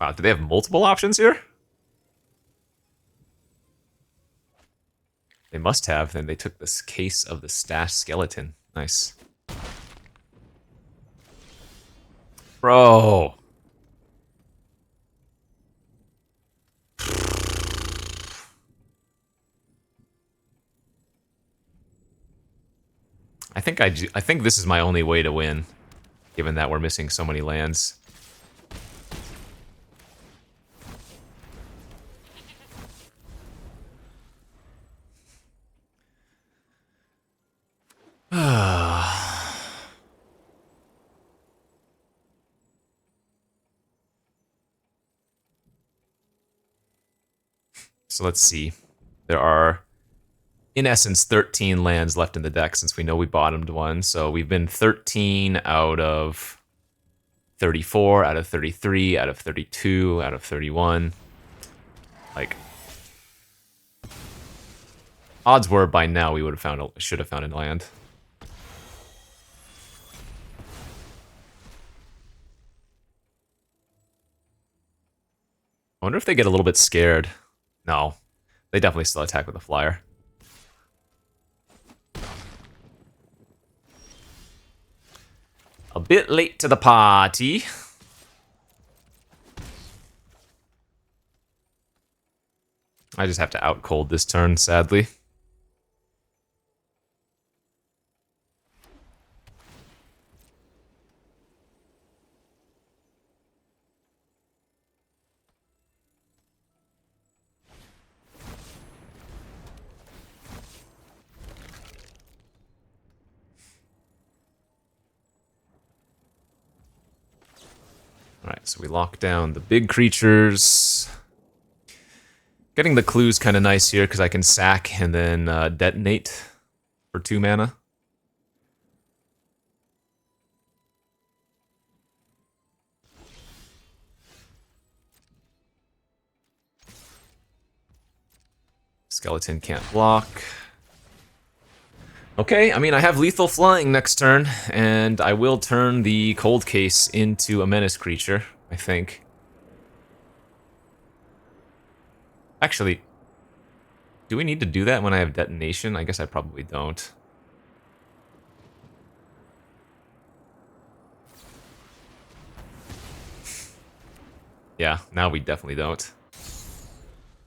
Wow, do they have multiple options here? They must have. Then they took this case of the stashed skeleton. Nice. Bro. I think this is my only way to win, given that we're missing so many lands. So let's see. There are, in essence, 13 lands left in the deck since we know we bottomed one. So we've been 13 out of 34, out of 33, out of 32, out of 31. Like, odds were by now we would have found should have found a land. I wonder if they get a little bit scared. No, they definitely still attack with a flyer. A bit late to the party. I just have to out cold this turn, sadly. Alright, so we lock down the big creatures. Getting the clues kind of nice here because I can sack and then detonate for 2 mana. Skeleton can't block. Okay, I mean, I have lethal flying next turn, and I will turn the cold case into a menace creature, I think. Actually, do we need to do that when I have detonation? I guess I probably don't. Yeah, now we definitely don't.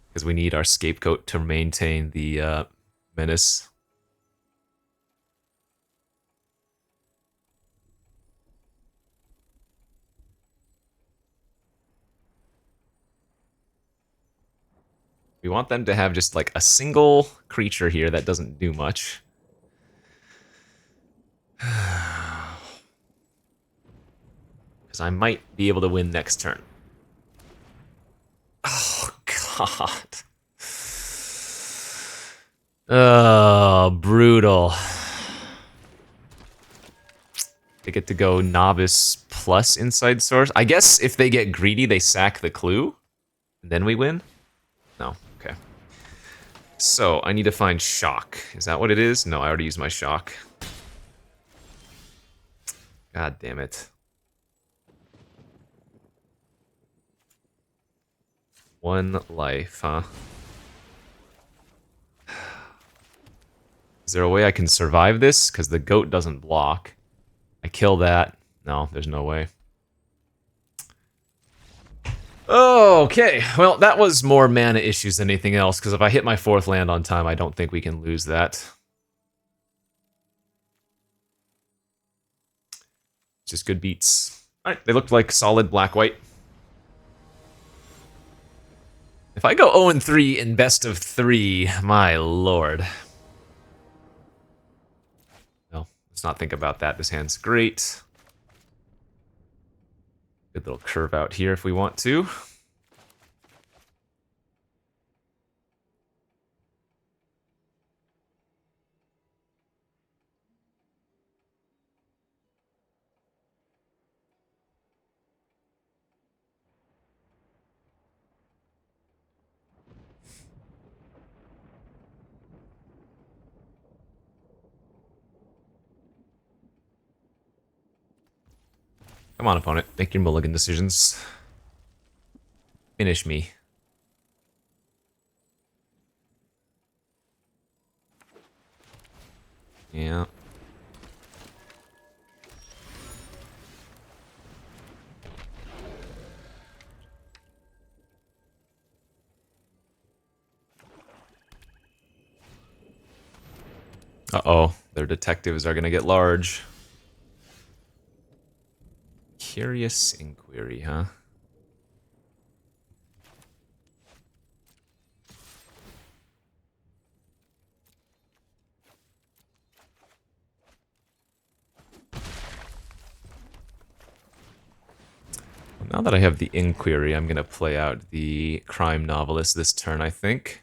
Because we need our scapegoat to maintain the menace. We want them to have just like a single creature here that doesn't do much. Because I might be able to win next turn. Oh, God. Oh, brutal. They get to go novice plus inside source. I guess if they get greedy, they sack the clue, and then we win? No, okay. So, I need to find shock. Is that what it is? No, I already used my shock. God damn it. One life, huh? Is there a way I can survive this? Because the goat doesn't block. I kill that. No, there's no way. Oh, okay. Well, that was more mana issues than anything else, because if I hit my 4th land on time, I don't think we can lose that. Just good beats. Alright, they looked like solid black-white. If I go 0-3 in best of 3, my lord. No, let's not think about that. This hand's great. Good little curve out here if we want to. Come on, opponent. Make your mulligan decisions. Finish me. Yeah. Uh-oh, their detectives are gonna get large. Curious inquiry, huh? Well, now that I have the inquiry, I'm gonna play out the crime novelist this turn, I think.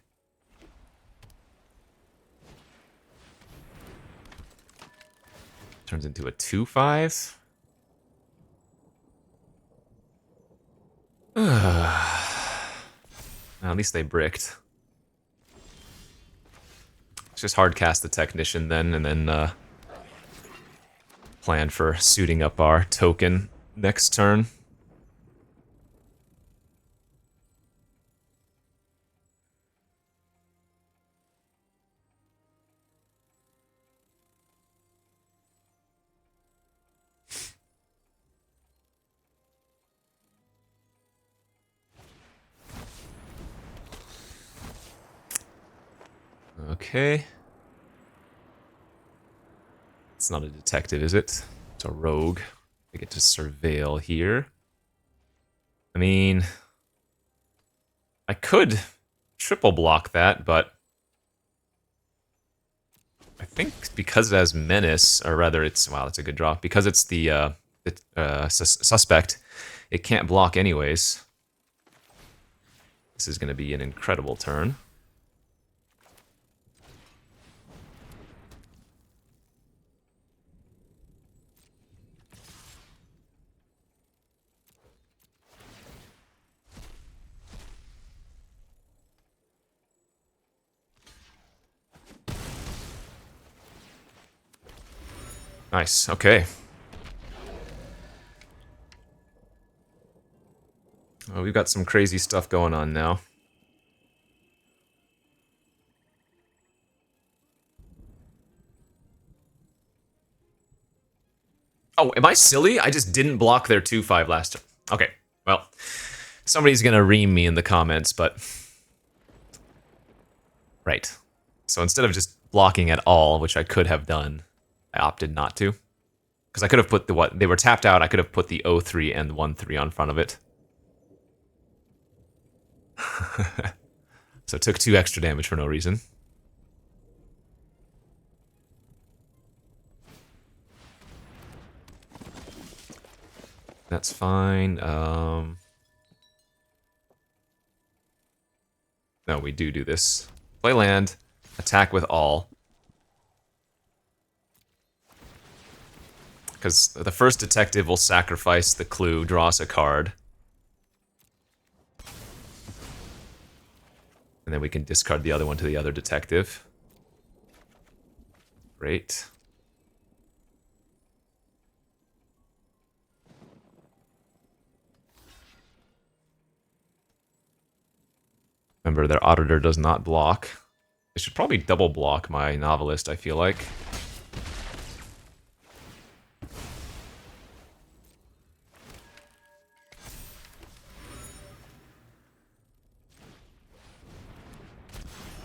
Turns into a 2/5. At least they bricked. Let's just hard cast the technician then, and then plan for suiting up our token next turn. Okay. It's not a detective, is it? It's a rogue. I get to surveil here. I mean, I could triple block that, but I think because it has menace, or rather, it's wow, that's a good draw. Because it's the suspect, it can't block anyways. This is going to be an incredible turn. Nice. Okay. Well, we've got some crazy stuff going on now. Oh, am I silly? I just didn't block their 2/5 last turn. Okay, well, somebody's gonna ream me in the comments, but... Right. So instead of just blocking at all, which I could have done, I opted not to. Because I could have put the what? They were tapped out, I could have put the 0-3 and 1-3 on front of it. So it took 2 extra damage for no reason. That's fine. No, we do this. Play land, attack with all. Because the first detective will sacrifice the clue, draw us a card. And then we can discard the other one to the other detective. Great. Remember, their auditor does not block. They should probably double block my novelist, I feel like.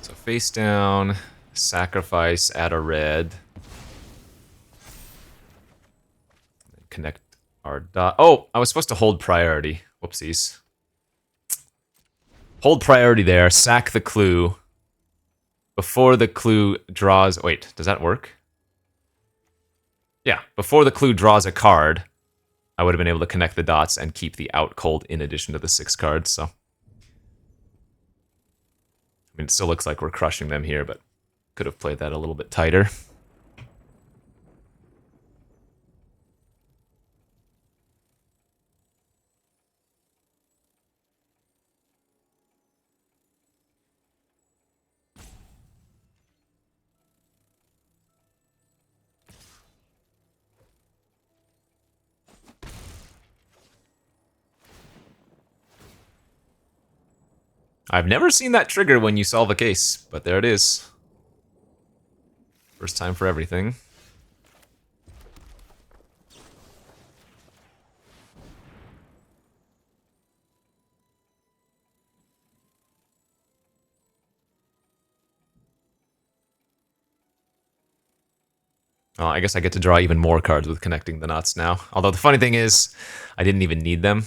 So face down, sacrifice, add a red. Connect our dot. Oh, I was supposed to hold priority. Whoopsies. Hold priority there, sack the clue. Before the clue draws... Wait, does that work? Yeah, before the clue draws a card, I would have been able to connect the dots and keep the out cold in addition to the 6 cards, so... I mean, it still looks like we're crushing them here, but could have played that a little bit tighter. I've never seen that trigger when you solve a case, but there it is. First time for everything. Oh, I guess I get to draw even more cards with connecting the knots now. Although the funny thing is, I didn't even need them.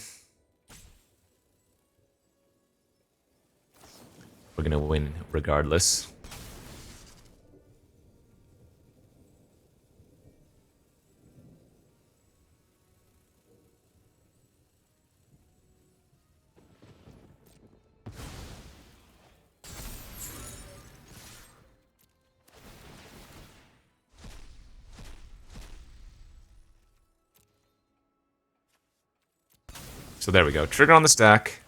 We're gonna win regardless. So there we go. Trigger on the stack.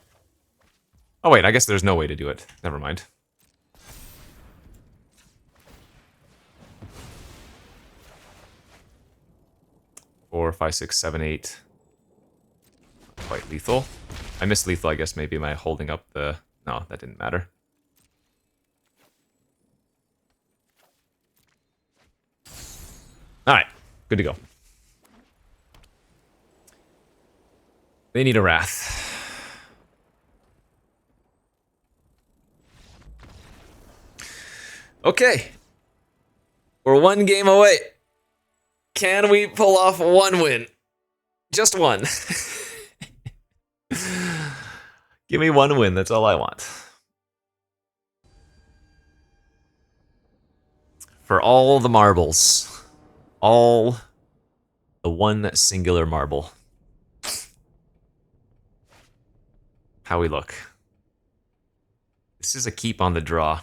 Oh wait, I guess there's no way to do it. Never mind. Four, five, six, seven, eight. Not quite lethal. I missed lethal, I guess maybe am I holding up the... No, that didn't matter. Alright, good to go. They need a Wrath. Okay. We're one game away. Can we pull off one win? Just one. Give me one win, that's all I want. For all the marbles. All the one singular marble. How we look. This is a keep on the draw.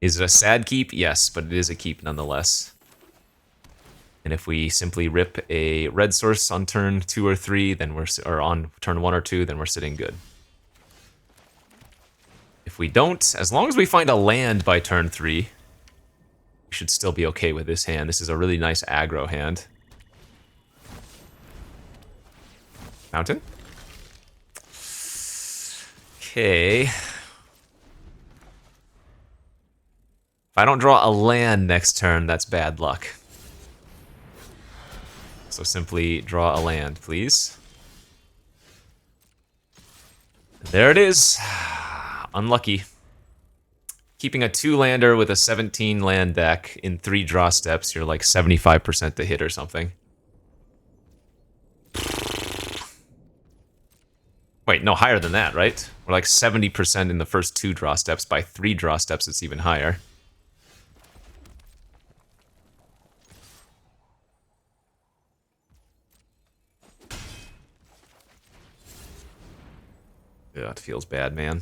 Is it a sad keep? Yes, but it is a keep nonetheless. And if we simply rip a red source on turn 2 or 3, then or on turn 1 or 2, then we're sitting good. If we don't, as long as we find a land by turn 3, we should still be okay with this hand. This is a really nice aggro hand. Mountain? Okay. If I don't draw a land next turn, that's bad luck. So simply draw a land, please. There it is. Unlucky. Keeping a 2-lander with a 17-land deck in 3 draw steps, you're like 75% to hit or something. Wait, no, higher than that, right? We're like 70% in the first 2 draw steps. By 3 draw steps, it's even higher. Yeah, it feels bad, man.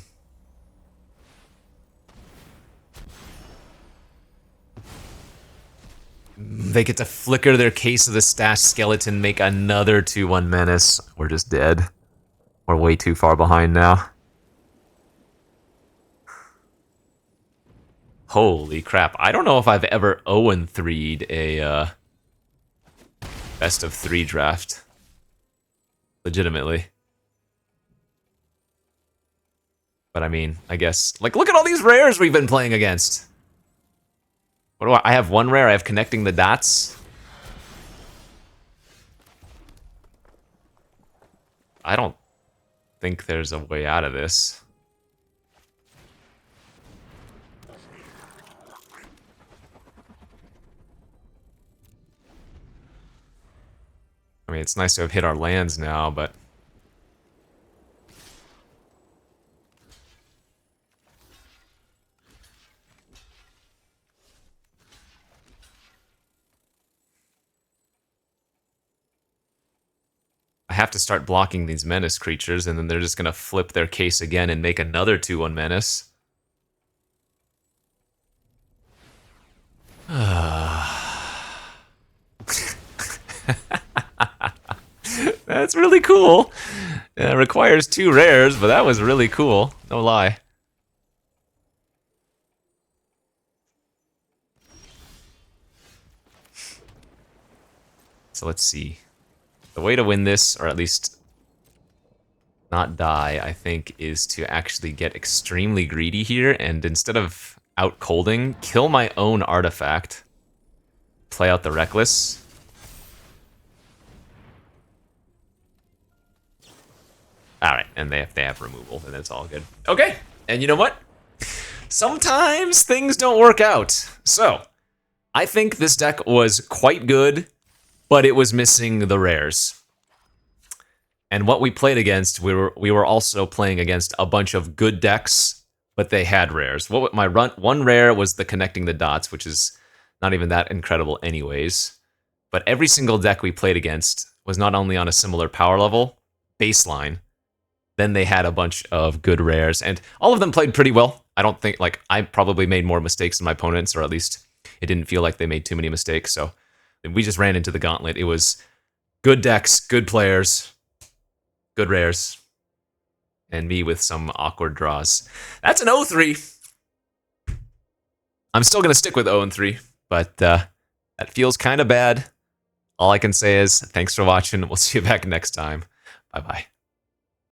They get to flicker their Case of the Stash Skeleton, make another 2/1 menace. We're just dead. We're way too far behind now. Holy crap. I don't know if I've ever 0-3'd a best of 3 draft. Legitimately. But I mean, I guess, like, look at all these rares we've been playing against. What do I have 1 rare, I have Connecting the Dots. I don't think there's a way out of this. I mean, it's nice to have hit our lands now, but... I have to start blocking these menace creatures, and then they're just gonna flip their Case again and make another 2/1 menace. That's really cool. It requires 2 rares, but that was really cool. No lie. So let's see. The way to win this, or at least not die, I think, is to actually get extremely greedy here, and instead of out colding, kill my own artifact, play out the Reckless. Alright, and they have removal, and it's all good. Okay, and you know what? Sometimes things don't work out. So, I think this deck was quite good, but it was missing the rares. And what we played against, we were also playing against a bunch of good decks, but they had rares. My one rare was the connecting the dots, which is not even that incredible anyways. But every single deck we played against was not only on a similar power level, baseline, then they had a bunch of good rares, and all of them played pretty well. I don't think, like, I probably made more mistakes than my opponents, or at least it didn't feel like they made too many mistakes, so we just ran into the gauntlet. It was good decks, good players, good rares, and me with some awkward draws. That's an 0-3. I'm still going to stick with 0-3, but that feels kind of bad. All I can say is thanks for watching. We'll see you back next time. Bye-bye.